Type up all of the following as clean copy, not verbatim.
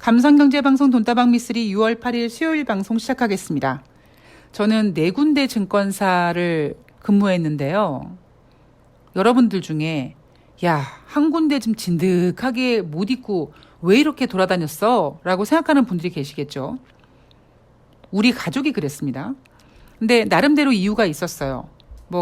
감성경제방송 돈다방 미쓰리 6월 8일 수요일 방송 시작하겠습니다. 저는 4군데 증권사를 근무했는데요. 여러분들 중에 야, 한 군데 좀 진득하게 못 있고 왜 이렇게 돌아다녔어? 라고 생각하는 분들이 계시겠죠. 우리 가족이 그랬습니다. 근데 나름대로 이유가 있었어요.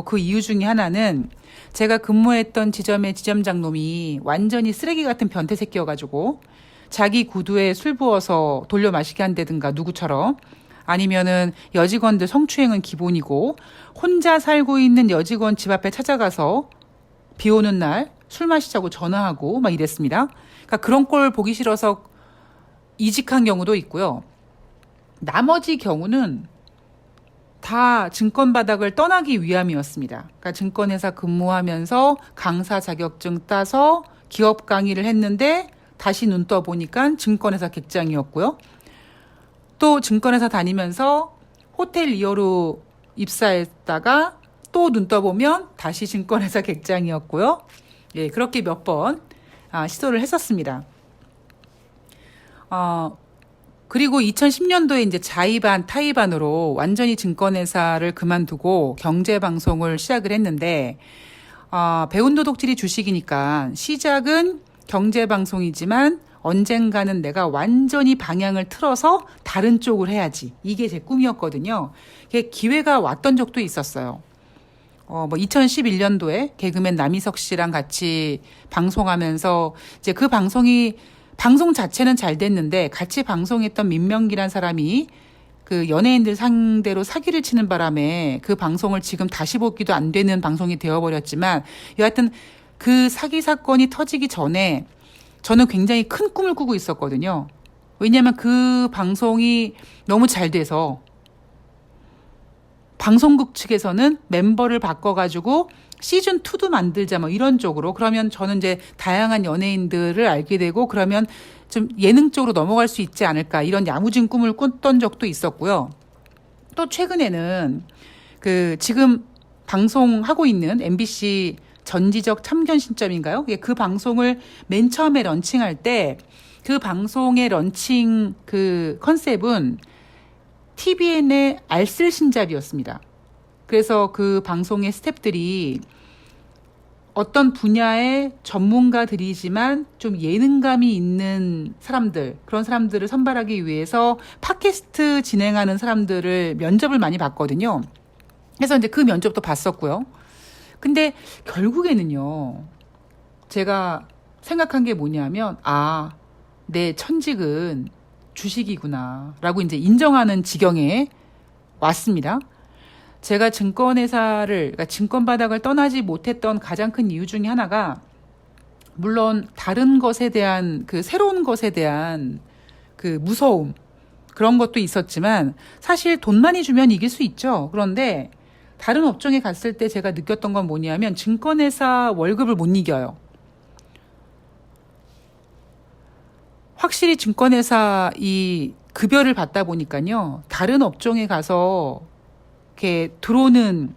그 이유 중에 하나는 제가 근무했던 지점의 지점장 놈이 완전히 쓰레기 같은 변태 새끼여가지고 자기 구두에 술 부어서 돌려 마시게 한다든가 누구처럼, 아니면은 여직원들 성추행은 기본이고 혼자 살고 있는 여직원 집 앞에 찾아가서 비 오는 날 술 마시자고 전화하고 막 이랬습니다. 그러니까 그런 꼴 보기 싫어서 이직한 경우도 있고요. 나머지 경우는 다 증권 바닥을 떠나기 위함이었습니다. 그러니까 증권회사 근무하면서 강사 자격증 따서 기업 강의를 했는데 다시 눈 떠보니까 증권회사 객장이었고요. 또 증권회사 다니면서 호텔 리어로 입사했다가 또 눈 떠보면 다시 증권회사 객장이었고요. 예, 그렇게 몇 번 시도를 했었습니다. 그리고 2010년도에 이제 자의반, 타의반으로 완전히 증권회사를 그만두고 경제방송을 시작을 했는데, 배운 도둑질이 주식이니까 시작은 경제방송이지만 언젠가는 내가 완전히 방향을 틀어서 다른 쪽을 해야지. 이게 제 꿈이었거든요. 기회가 왔던 적도 있었어요. 2011년도에 개그맨 남희석 씨랑 같이 방송하면서 이제 그 방송 자체는 잘 됐는데 같이 방송했던 민명기란 사람이 그 연예인들 상대로 사기를 치는 바람에 그 방송을 지금 다시 보기도 안 되는 방송이 되어버렸지만, 여하튼 그 사기 사건이 터지기 전에 저는 굉장히 큰 꿈을 꾸고 있었거든요. 왜냐하면 그 방송이 너무 잘 돼서 방송국 측에서는 멤버를 바꿔가지고 시즌2도 만들자 이런 쪽으로, 그러면 저는 이제 다양한 연예인들을 알게 되고 그러면 좀 예능 쪽으로 넘어갈 수 있지 않을까, 이런 야무진 꿈을 꿨던 적도 있었고요. 또 최근에는 지금 방송하고 있는 MBC 전지적 참견 신점인가요? 그 방송을 맨 처음에 런칭할 때 그 방송의 런칭 컨셉은 TVN의 알쓸신잡이었습니다. 그래서 그 방송의 스태프들이 어떤 분야의 전문가들이지만 좀 예능감이 있는 사람들, 그런 사람들을 선발하기 위해서 팟캐스트 진행하는 사람들을 면접을 많이 봤거든요. 그래서 이제 그 면접도 봤었고요. 근데 결국에는요, 제가 생각한 게 뭐냐면, 내 천직은 주식이구나 라고 이제 인정하는 지경에 왔습니다. 제가 그러니까 증권 바닥을 떠나지 못했던 가장 큰 이유 중에 하나가, 물론 다른 것에 대한 새로운 것에 대한 무서움, 그런 것도 있었지만 사실 돈 많이 주면 이길 수 있죠. 그런데 다른 업종에 갔을 때 제가 느꼈던 건 뭐냐면, 증권회사 월급을 못 이겨요. 확실히 증권회사 이 급여를 받다 보니까요, 다른 업종에 가서 이렇게 들어오는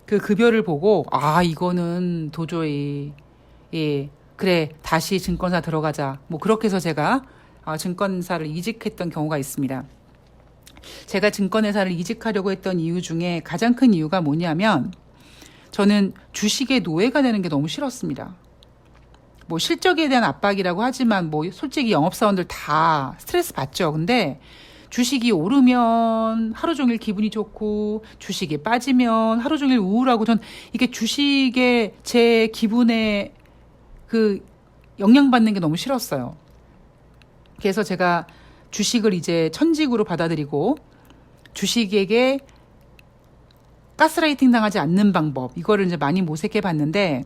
그 급여를 보고, 이거는 도저히, 그래, 다시 증권사 들어가자. 그렇게 해서 제가 증권사를 이직했던 경우가 있습니다. 제가 증권회사를 이직하려고 했던 이유 중에 가장 큰 이유가 뭐냐면, 저는 주식의 노예가 되는 게 너무 싫었습니다. 실적에 대한 압박이라고 하지만 솔직히 영업사원들 다 스트레스 받죠. 근데 주식이 오르면 하루 종일 기분이 좋고 주식이 빠지면 하루 종일 우울하고, 전 이게 주식에 제 기분에 영향받는 게 너무 싫었어요. 그래서 제가 주식을 이제 천직으로 받아들이고 주식에게 가스라이팅 당하지 않는 방법, 이거를 이제 많이 모색해 봤는데,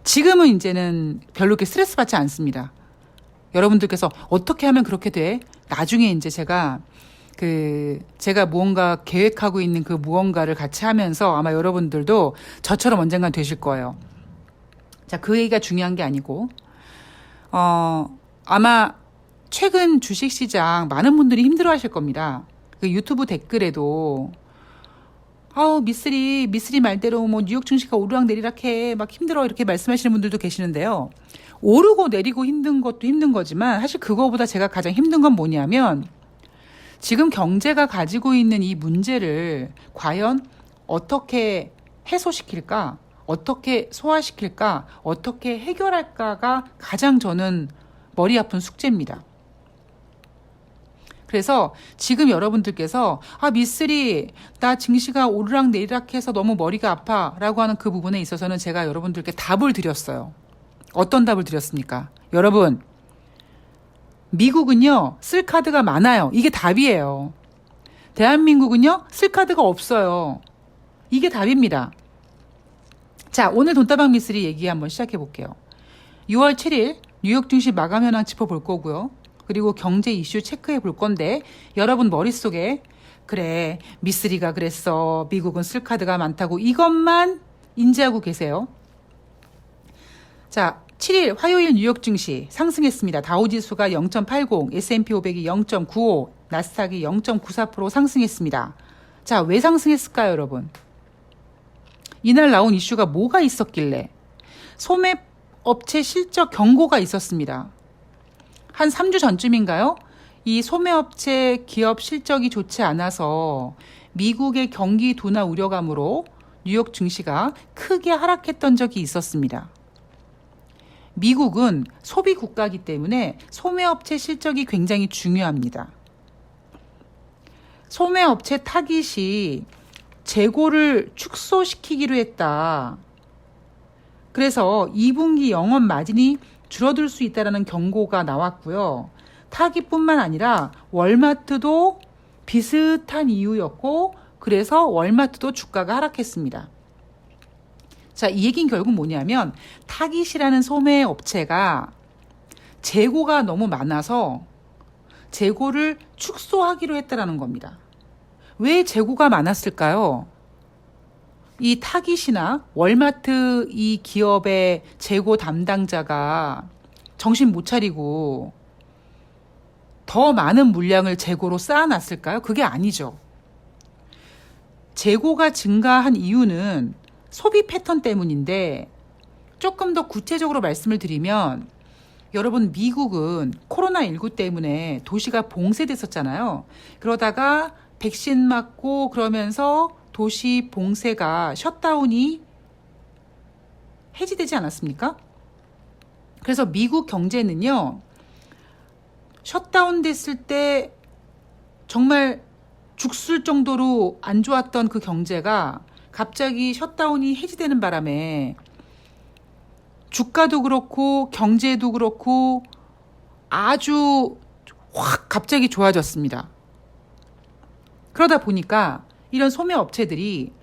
지금은 이제는 별로 이렇게 스트레스 받지 않습니다. 여러분들께서 어떻게 하면 그렇게 돼? 나중에 이제 제가 무언가 계획하고 있는 그 무언가를 같이 하면서 아마 여러분들도 저처럼 언젠간 되실 거예요. 자, 그 얘기가 중요한 게 아니고, 아마 최근 주식시장 많은 분들이 힘들어 하실 겁니다. 유튜브 댓글에도 아우, 미쓰리 말대로 뭐 뉴욕 증시가 오르락내리락해. 막 힘들어. 이렇게 말씀하시는 분들도 계시는데요. 오르고 내리고 힘든 것도 힘든 거지만 사실 그거보다 제가 가장 힘든 건 뭐냐면 지금 경제가 가지고 있는 이 문제를 과연 어떻게 해소시킬까? 어떻게 소화시킬까? 어떻게 해결할까가 가장 저는 머리 아픈 숙제입니다. 그래서 지금 여러분들께서 미쓰리 나 증시가 오르락내리락해서 너무 머리가 아파 라고 하는 그 부분에 있어서는 제가 여러분들께 답을 드렸어요. 어떤 답을 드렸습니까? 여러분, 미국은요 쓸 카드가 많아요. 이게 답이에요. 대한민국은요 쓸 카드가 없어요. 이게 답입니다. 자, 오늘 돈다방 미쓰리 얘기 한번 시작해 볼게요. 6월 7일 뉴욕 증시 마감 현황 짚어볼 거고요. 그리고 경제 이슈 체크해 볼 건데 여러분 머릿속에 그래 미쓰리가 그랬어. 미국은 쓸 카드가 많다고 이것만 인지하고 계세요. 자, 7일 화요일 뉴욕 증시 상승했습니다. 다우지수가 0.80, S&P 500이 0.95, 나스닥이 0.94% 상승했습니다. 자, 왜 상승했을까요, 여러분? 이날 나온 이슈가 뭐가 있었길래? 소매업체 실적 경고가 있었습니다. 한 3주 전쯤인가요? 이 소매업체 기업 실적이 좋지 않아서 미국의 경기 둔화 우려감으로 뉴욕 증시가 크게 하락했던 적이 있었습니다. 미국은 소비 국가이기 때문에 소매업체 실적이 굉장히 중요합니다. 소매업체 타깃이 재고를 축소시키기로 했다. 그래서 2분기 영업 마진이 줄어들 수 있다는 경고가 나왔고요. 타깃뿐만 아니라 월마트도 비슷한 이유였고 그래서 월마트도 주가가 하락했습니다. 자, 이 얘기는 결국 뭐냐면 타깃이라는 소매업체가 재고가 너무 많아서 재고를 축소하기로 했다는 겁니다. 왜 재고가 많았을까요? 이 타깃이나 월마트 이 기업의 재고 담당자가 정신 못 차리고 더 많은 물량을 재고로 쌓아놨을까요? 그게 아니죠. 재고가 증가한 이유는 소비 패턴 때문인데 조금 더 구체적으로 말씀을 드리면 여러분 미국은 코로나19 때문에 도시가 봉쇄됐었잖아요. 그러다가 백신 맞고 그러면서 도시 봉쇄가 셧다운이 해지되지 않았습니까? 그래서 미국 경제는요. 셧다운 됐을 때 정말 죽을 정도로 안 좋았던 그 경제가 갑자기 셧다운이 해지되는 바람에 주가도 그렇고 경제도 그렇고 아주 확 갑자기 좋아졌습니다. 그러다 보니까 이런 소매업체들이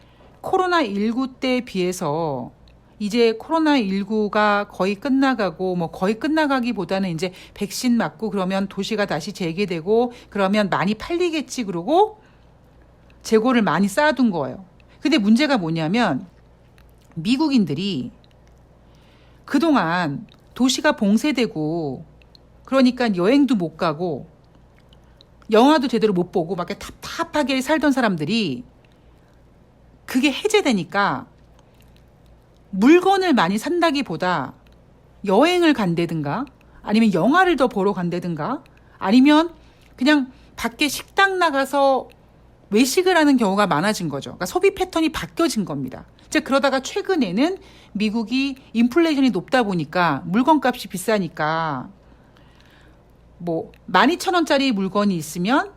코로나19 때에 비해서 이제 코로나19가 거의 끝나가고 뭐 거의 끝나가기보다는 이제 백신 맞고 그러면 도시가 다시 재개되고 그러면 많이 팔리겠지 그러고 재고를 많이 쌓아둔 거예요. 근데 문제가 뭐냐면 미국인들이 그동안 도시가 봉쇄되고 그러니까 여행도 못 가고 영화도 제대로 못 보고 막 답답하게 살던 사람들이 그게 해제되니까 물건을 많이 산다기보다 여행을 간다든가 아니면 영화를 더 보러 간다든가 아니면 그냥 밖에 식당 나가서 외식을 하는 경우가 많아진 거죠. 그러니까 소비 패턴이 바뀌어진 겁니다. 즉 그러다가 최근에는 미국이 인플레이션이 높다 보니까 물건값이 비싸니까 뭐 12,000원짜리 물건이 있으면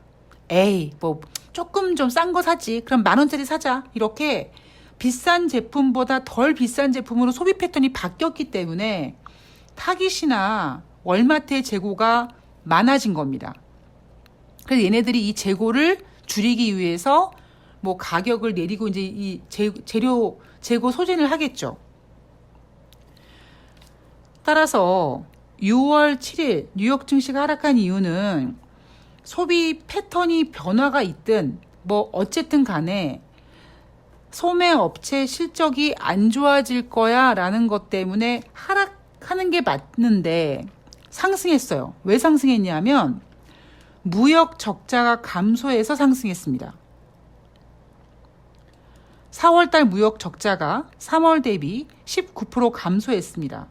에이 뭐 조금 좀 싼 거 사지 그럼 10,000원짜리 사자 이렇게 비싼 제품보다 덜 비싼 제품으로 소비 패턴이 바뀌었기 때문에 타깃이나 월마트의 재고가 많아진 겁니다. 그래서 얘네들이 이 재고를 줄이기 위해서 뭐 가격을 내리고 이제 이 재료 재고 소진을 하겠죠. 따라서 6월 7일 뉴욕 증시가 하락한 이유는 소비 패턴이 변화가 있든 뭐 어쨌든 간에 소매업체 실적이 안 좋아질 거야 라는 것 때문에 하락하는 게 맞는데 상승했어요. 왜 상승했냐면 무역 적자가 감소해서 상승했습니다. 4월달 무역 적자가 3월 대비 19% 감소했습니다.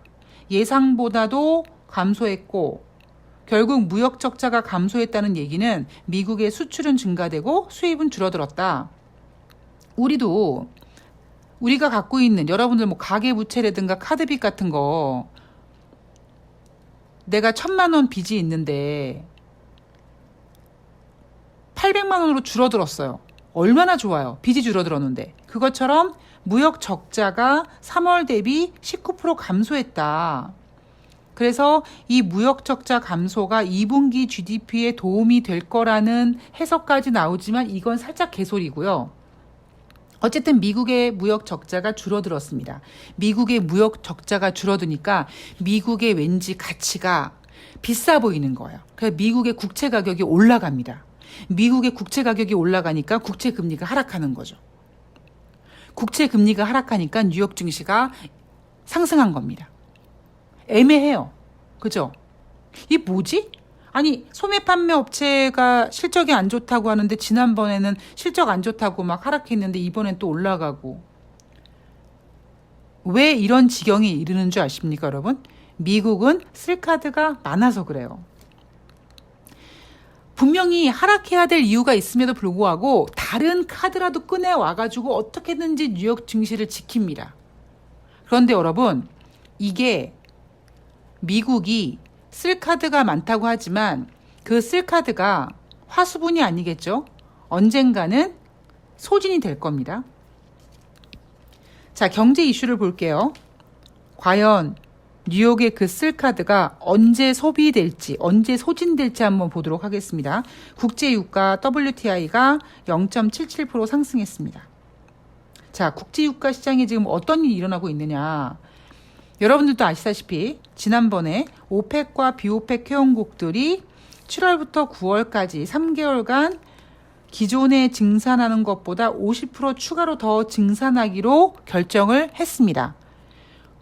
예상보다도 감소했고 결국 무역 적자가 감소했다는 얘기는 미국의 수출은 증가되고 수입은 줄어들었다. 우리가 갖고 있는 여러분들 뭐 가계부채라든가 카드빚 같은 거 내가 1,000만 원 빚이 있는데 800만 원으로 줄어들었어요. 얼마나 좋아요. 빚이 줄어들었는데. 그것처럼 무역 적자가 3월 대비 19% 감소했다. 그래서 이 무역 적자 감소가 2분기 GDP에 도움이 될 거라는 해석까지 나오지만 이건 살짝 개소리고요. 어쨌든 미국의 무역 적자가 줄어들었습니다. 미국의 무역 적자가 줄어드니까 미국의 왠지 가치가 비싸 보이는 거예요. 그래서 미국의 국채 가격이 올라갑니다. 미국의 국채 가격이 올라가니까 국채 금리가 하락하는 거죠. 국채 금리가 하락하니까 뉴욕 증시가 상승한 겁니다. 애매해요. 그죠? 이게 뭐지? 아니 소매 판매 업체가 실적이 안 좋다고 하는데 지난번에는 실적 안 좋다고 막 하락했는데 이번엔 또 올라가고. 왜 이런 지경에 이르는 줄 아십니까, 여러분? 미국은 쓸 카드가 많아서 그래요. 분명히 하락해야 될 이유가 있음에도 불구하고 다른 카드라도 꺼내 와가지고 어떻게든지 뉴욕 증시를 지킵니다. 그런데 여러분, 이게 미국이 쓸 카드가 많다고 하지만 그 쓸 카드가 화수분이 아니겠죠? 언젠가는 소진이 될 겁니다. 자, 경제 이슈를 볼게요. 과연 뉴욕의 그 쓸 카드가 언제 소비될지, 언제 소진될지 한번 보도록 하겠습니다. 국제유가 WTI가 0.77% 상승했습니다. 자, 국제유가 시장에 지금 어떤 일이 일어나고 있느냐. 여러분들도 아시다시피 지난번에 오펙과 비오펙 회원국들이 7월부터 9월까지 3개월간 기존에 증산하는 것보다 50% 추가로 더 증산하기로 결정을 했습니다.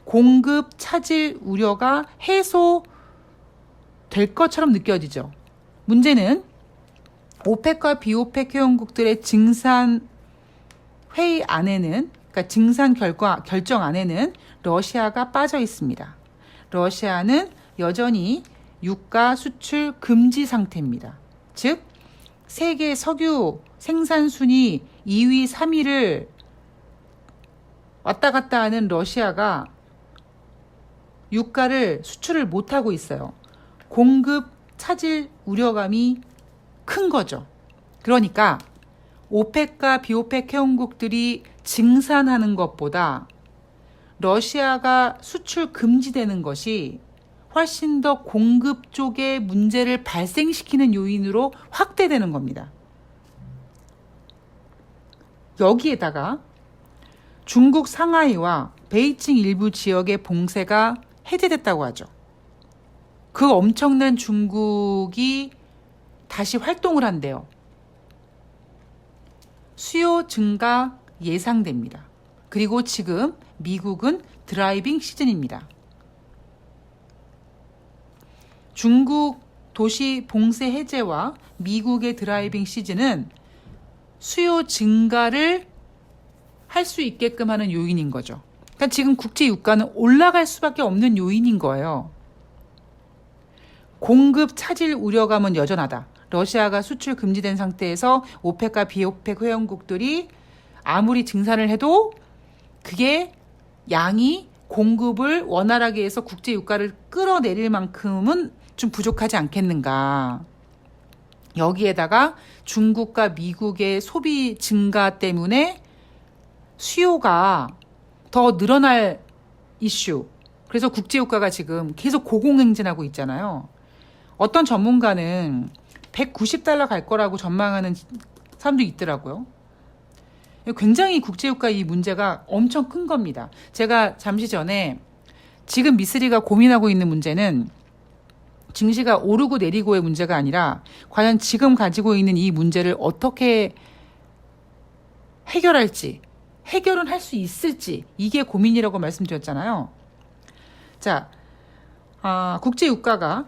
공급 차질 우려가 해소될 것처럼 느껴지죠. 문제는 오펙과 비오펙 회원국들의 증산 회의 안에는, 그러니까 증산 결정 안에는 러시아가 빠져 있습니다. 러시아는 여전히 유가 수출 금지 상태입니다. 즉, 세계 석유 생산 순위 2위, 3위를 왔다 갔다 하는 러시아가 유가를 수출을 못하고 있어요. 공급 차질 우려감이 큰 거죠. 그러니까 오펙과 비오펙 회원국들이 증산하는 것보다 러시아가 수출 금지되는 것이 훨씬 더 공급 쪽에 문제를 발생시키는 요인으로 확대되는 겁니다. 여기에다가 중국 상하이와 베이징 일부 지역의 봉쇄가 해제됐다고 하죠. 그 엄청난 중국이 다시 활동을 한대요. 수요 증가 예상됩니다. 그리고 지금 미국은 드라이빙 시즌입니다. 중국 도시 봉쇄 해제와 미국의 드라이빙 시즌은 수요 증가를 할 수 있게끔 하는 요인인 거죠. 그러니까 지금 국제 유가는 올라갈 수밖에 없는 요인인 거예요. 공급 차질 우려감은 여전하다. 러시아가 수출 금지된 상태에서 오펙과 비오펙 회원국들이 아무리 증산을 해도 그게 양이 공급을 원활하게 해서 국제 유가를 끌어내릴 만큼은 좀 부족하지 않겠는가. 여기에다가 중국과 미국의 소비 증가 때문에 수요가 더 늘어날 이슈. 그래서 국제 유가가 지금 계속 고공행진하고 있잖아요. 어떤 전문가는 190달러 갈 거라고 전망하는 사람도 있더라고요. 굉장히 국제유가 이 문제가 엄청 큰 겁니다. 제가 잠시 전에 지금 미쓰리가 고민하고 있는 문제는 증시가 오르고 내리고의 문제가 아니라 과연 지금 가지고 있는 이 문제를 어떻게 해결할지, 해결은 할 수 있을지, 이게 고민이라고 말씀드렸잖아요. 자, 국제유가가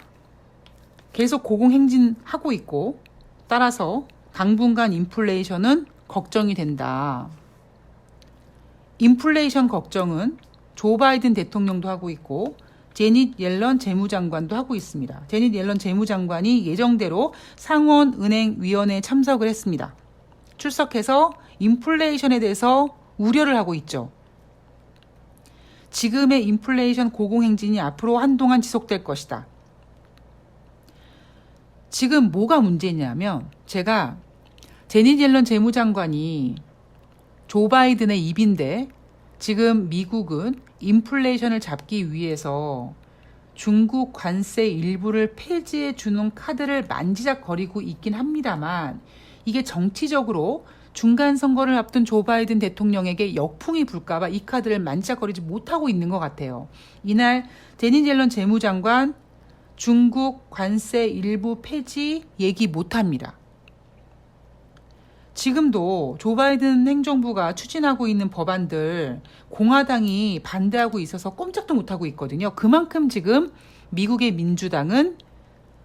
계속 고공행진하고 있고 따라서 당분간 인플레이션은 걱정이 된다. 인플레이션 걱정은 조 바이든 대통령도 하고 있고 제닛 옐런 재무장관도 하고 있습니다. 제닛 옐런 재무장관이 예정대로 상원은행위원회에 참석을 했습니다. 출석해서 인플레이션에 대해서 우려를 하고 있죠. 지금의 인플레이션 고공행진이 앞으로 한동안 지속될 것이다. 지금 뭐가 문제냐면 제가 제닛 옐런 재무장관이 조 바이든의 입인데 지금 미국은 인플레이션을 잡기 위해서 중국 관세 일부를 폐지해 주는 카드를 만지작거리고 있긴 합니다만 이게 정치적으로 중간 선거를 앞둔 조 바이든 대통령에게 역풍이 불까봐 이 카드를 만지작거리지 못하고 있는 것 같아요. 이날 제닛 옐런 재무장관 중국 관세 일부 폐지 얘기 못합니다. 지금도 조 바이든 행정부가 추진하고 있는 법안들 공화당이 반대하고 있어서 꼼짝도 못하고 있거든요. 그만큼 지금 미국의 민주당은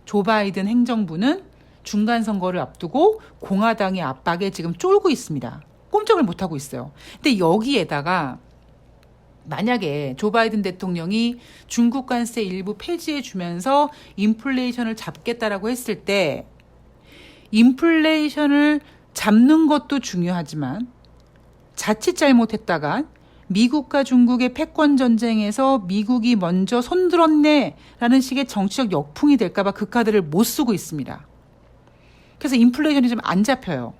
조 바이든 행정부는 중간 선거를 앞두고 공화당의 압박에 지금 쫄고 있습니다. 꼼짝을 못하고 있어요. 근데 여기에다가 만약에 조 바이든 대통령이 중국 관세 일부 폐지해 주면서 인플레이션을 잡겠다라고 했을 때 인플레이션을 잡는 것도 중요하지만 자칫 잘못했다가 미국과 중국의 패권 전쟁에서 미국이 먼저 손들었네라는 식의 정치적 역풍이 될까봐 그 카드를 못 쓰고 있습니다. 그래서 인플레이션이 좀 안 잡혀요.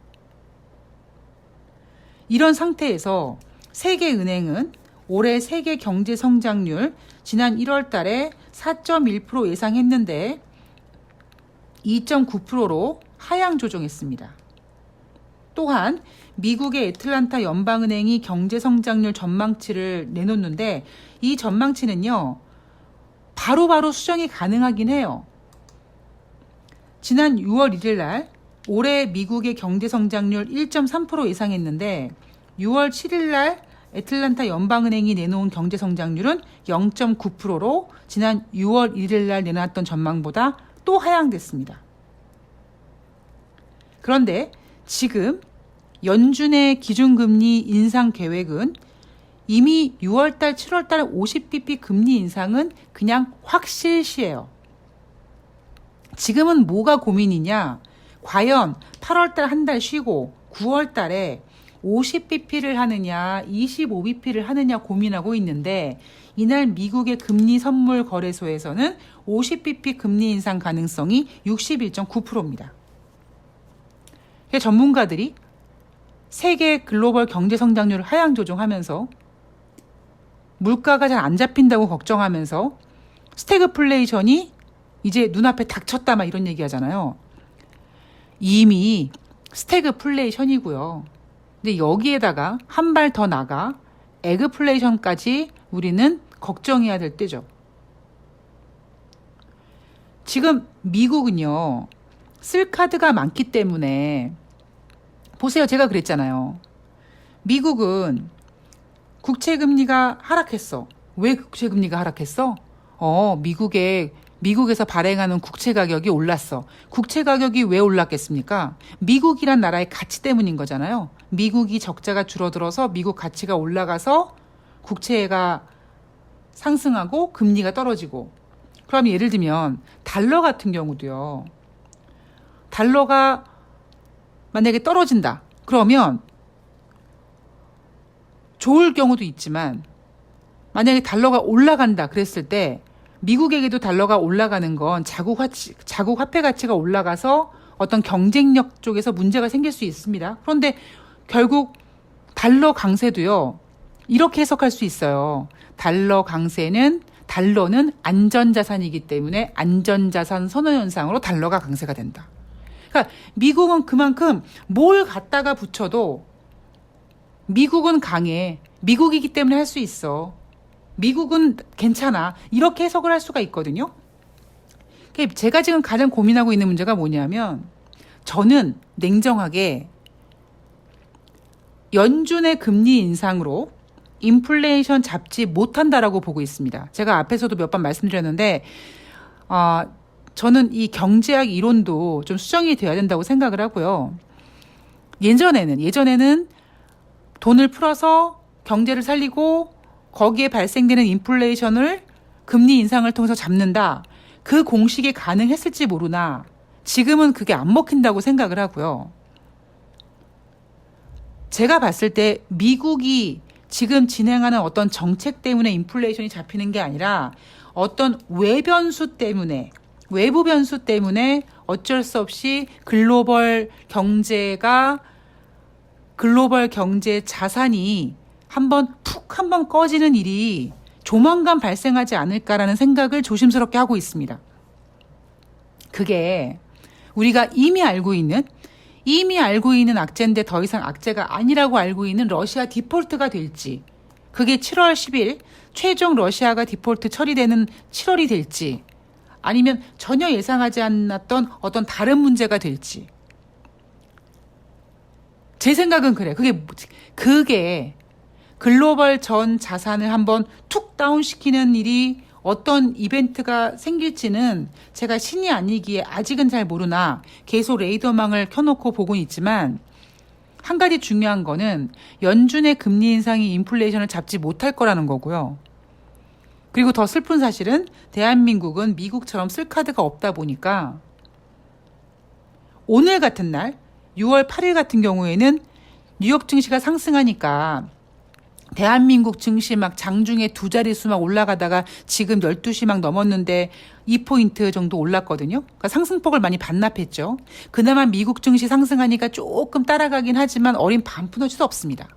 이런 상태에서 세계은행은 올해 세계 경제 성장률 지난 1월 달에 4.1% 예상했는데 2.9%로 하향 조정했습니다. 또한 미국의 애틀란타 연방은행이 경제 성장률 전망치를 내놓는데 이 전망치는요, 바로바로 수정이 가능하긴 해요. 지난 6월 1일 날 올해 미국의 경제 성장률 1.3% 예상했는데 6월 7일 날 애틀란타 연방은행이 내놓은 경제 성장률은 0.9%로 지난 6월 1일 날 내놨던 전망보다 또 하향됐습니다. 그런데 지금 연준의 기준금리 인상 계획은 이미 6월달, 7월달 50bp 금리 인상은 그냥 확실시예요. 지금은 뭐가 고민이냐? 과연 8월달 한 달 쉬고 9월달에 50bp를 하느냐 25bp를 하느냐 고민하고 있는데 이날 미국의 금리 선물 거래소에서는 50bp 금리 인상 가능성이 61.9%입니다. 전문가들이 세계 글로벌 경제 성장률을 하향 조정하면서 물가가 잘 안 잡힌다고 걱정하면서 스태그플레이션이 이제 눈앞에 닥쳤다 막 이런 얘기 하잖아요. 이미 스태그플레이션이고요. 근데 여기에다가 한 발 더 나가 에그플레이션까지 우리는 걱정해야 될 때죠. 지금 미국은요, 쓸 카드가 많기 때문에 보세요. 제가 그랬잖아요. 미국은 국채금리가 하락했어. 왜 국채금리가 하락했어? 미국에서 발행하는 국채 가격이 올랐어. 국채 가격이 왜 올랐겠습니까? 미국이란 나라의 가치 때문인 거잖아요. 미국이 적자가 줄어들어서 미국 가치가 올라가서 국채가 상승하고 금리가 떨어지고. 그럼 예를 들면 달러 같은 경우도요. 달러가 만약에 떨어진다. 그러면 좋을 경우도 있지만 만약에 달러가 올라간다 그랬을 때 미국에게도 달러가 올라가는 건 자국 화폐 가치가 올라가서 어떤 경쟁력 쪽에서 문제가 생길 수 있습니다. 그런데 결국 달러 강세도요. 이렇게 해석할 수 있어요. 달러는 안전자산이기 때문에 안전자산 선호현상으로 달러가 강세가 된다. 그러니까 미국은 그만큼 뭘 갖다가 붙여도 미국은 강해. 미국이기 때문에 할 수 있어. 미국은 괜찮아. 이렇게 해석을 할 수가 있거든요. 제가 지금 가장 고민하고 있는 문제가 뭐냐면 저는 냉정하게 연준의 금리 인상으로 인플레이션 잡지 못한다라고 보고 있습니다. 제가 앞에서도 몇 번 말씀드렸는데 저는 이 경제학 이론도 좀 수정이 되어야 된다고 생각을 하고요. 예전에는 돈을 풀어서 경제를 살리고 거기에 발생되는 인플레이션을 금리 인상을 통해서 잡는다. 그 공식이 가능했을지 모르나 지금은 그게 안 먹힌다고 생각을 하고요. 제가 봤을 때 미국이 지금 진행하는 어떤 정책 때문에 인플레이션이 잡히는 게 아니라 어떤 외변수 때문에, 외부 변수 때문에 어쩔 수 없이 글로벌 경제 자산이 푹 한번 꺼지는 일이 조만간 발생하지 않을까라는 생각을 조심스럽게 하고 있습니다. 그게 우리가 이미 알고 있는 악재인데 더 이상 악재가 아니라고 알고 있는 러시아 디폴트가 될지, 그게 7월 10일 최종 러시아가 디폴트 처리되는 7월이 될지, 아니면 전혀 예상하지 않았던 어떤 다른 문제가 될지. 제 생각은 그래. 그게 글로벌 전 자산을 한번 툭 다운시키는 일이 어떤 이벤트가 생길지는 제가 신이 아니기에 아직은 잘 모르나 계속 레이더망을 켜놓고 보고는 있지만, 한 가지 중요한 거는 연준의 금리 인상이 인플레이션을 잡지 못할 거라는 거고요. 그리고 더 슬픈 사실은 대한민국은 미국처럼 쓸 카드가 없다 보니까 오늘 같은 날 6월 8일 같은 경우에는 뉴욕 증시가 상승하니까 대한민국 증시 막 장중에 두 자릿수 막 올라가다가 지금 12시 막 넘었는데 2포인트 정도 올랐거든요. 그러니까 상승폭을 많이 반납했죠. 그나마 미국 증시 상승하니까 조금 따라가긴 하지만 어린 반푼어치도 없습니다.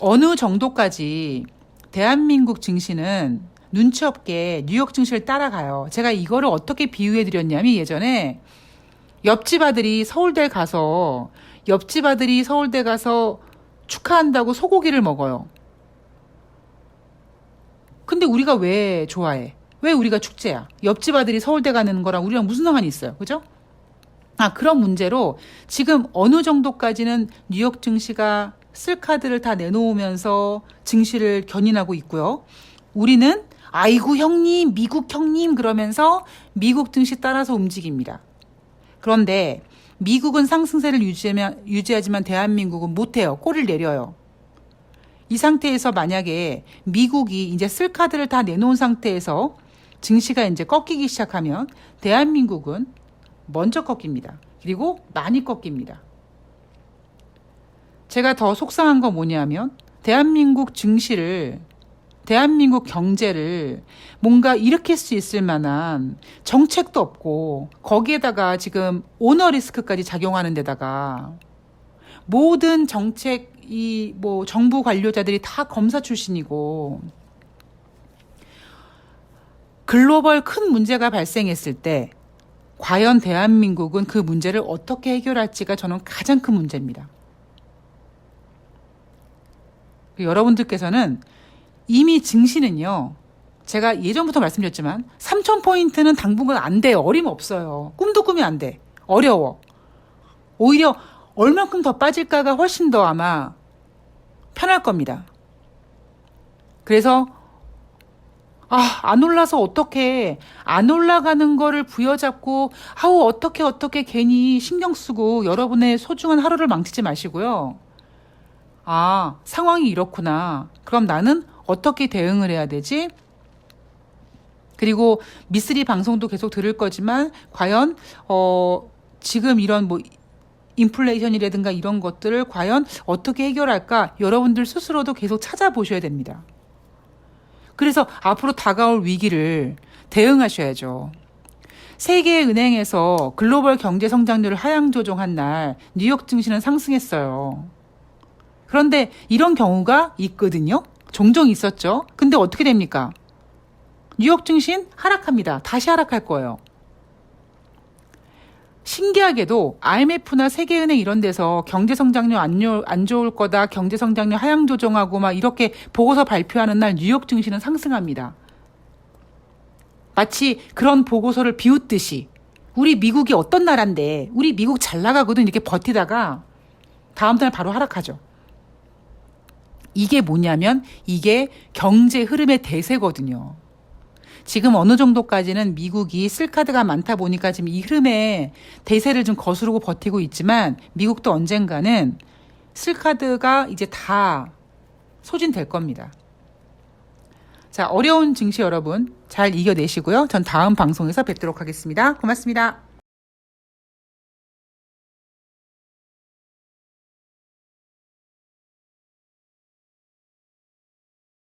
어느 정도까지 대한민국 증시는 눈치 없게 뉴욕 증시를 따라가요. 제가 이거를 어떻게 비유해 드렸냐면, 예전에 옆집 아들이 서울대 가서 축하한다고 소고기를 먹어요. 근데 우리가 왜 좋아해? 왜 우리가 축제야? 옆집 아들이 서울대 가는 거랑 우리랑 무슨 상관이 있어요? 그죠? 그런 문제로 지금 어느 정도까지는 뉴욕 증시가 쓸 카드를 다 내놓으면서 증시를 견인하고 있고요. 우리는 아이고 형님, 미국 형님 그러면서 미국 증시 따라서 움직입니다. 그런데 미국은 상승세를 유지하지만 대한민국은 못해요. 꼬리를 내려요. 이 상태에서 만약에 미국이 이제 쓸 카드를 다 내놓은 상태에서 증시가 이제 꺾이기 시작하면 대한민국은 먼저 꺾입니다. 그리고 많이 꺾입니다. 제가 더 속상한 건 뭐냐면, 대한민국 경제를 뭔가 일으킬 수 있을 만한 정책도 없고, 거기에다가 지금 오너 리스크까지 작용하는 데다가 모든 정부 관료자들이 다 검사 출신이고, 글로벌 큰 문제가 발생했을 때 과연 대한민국은 그 문제를 어떻게 해결할지가 저는 가장 큰 문제입니다. 여러분들께서는 이미 증시는요, 제가 예전부터 말씀드렸지만 3,000포인트는 당분간 안 돼요. 어림없어요. 꿈도 꾸면 안 돼. 어려워. 오히려 얼만큼 더 빠질까가 훨씬 더 아마 편할 겁니다. 그래서 안 올라서 어떡해. 안 올라가는 거를 부여잡고 어떻게 괜히 신경 쓰고 여러분의 소중한 하루를 망치지 마시고요. 상황이 이렇구나. 그럼 나는 어떻게 대응을 해야 되지? 그리고 미쓰리 방송도 계속 들을 거지만 과연 지금 이런 인플레이션이라든가 이런 것들을 과연 어떻게 해결할까? 여러분들 스스로도 계속 찾아보셔야 됩니다. 그래서 앞으로 다가올 위기를 대응하셔야죠. 세계은행에서 글로벌 경제 성장률을 하향 조정한 날 뉴욕 증시는 상승했어요. 그런데 이런 경우가 있거든요. 종종 있었죠. 근데 어떻게 됩니까? 뉴욕 증시는 하락합니다. 다시 하락할 거예요. 신기하게도 IMF나 세계은행 이런 데서 경제성장률 안 좋을 거다, 경제성장률 하향 조정하고 막 이렇게 보고서 발표하는 날 뉴욕 증시는 상승합니다. 마치 그런 보고서를 비웃듯이 우리 미국이 어떤 나라인데 우리 미국 잘 나가거든 이렇게 버티다가 다음 날 바로 하락하죠. 이게 뭐냐면 이게 경제 흐름의 대세거든요. 지금 어느 정도까지는 미국이 쓸 카드가 많다 보니까 지금 이 흐름에 대세를 좀 거스르고 버티고 있지만 미국도 언젠가는 실카드가 이제 다 소진될 겁니다. 자, 어려운 증시 여러분 잘 이겨내시고요. 전 다음 방송에서 뵙도록 하겠습니다. 고맙습니다.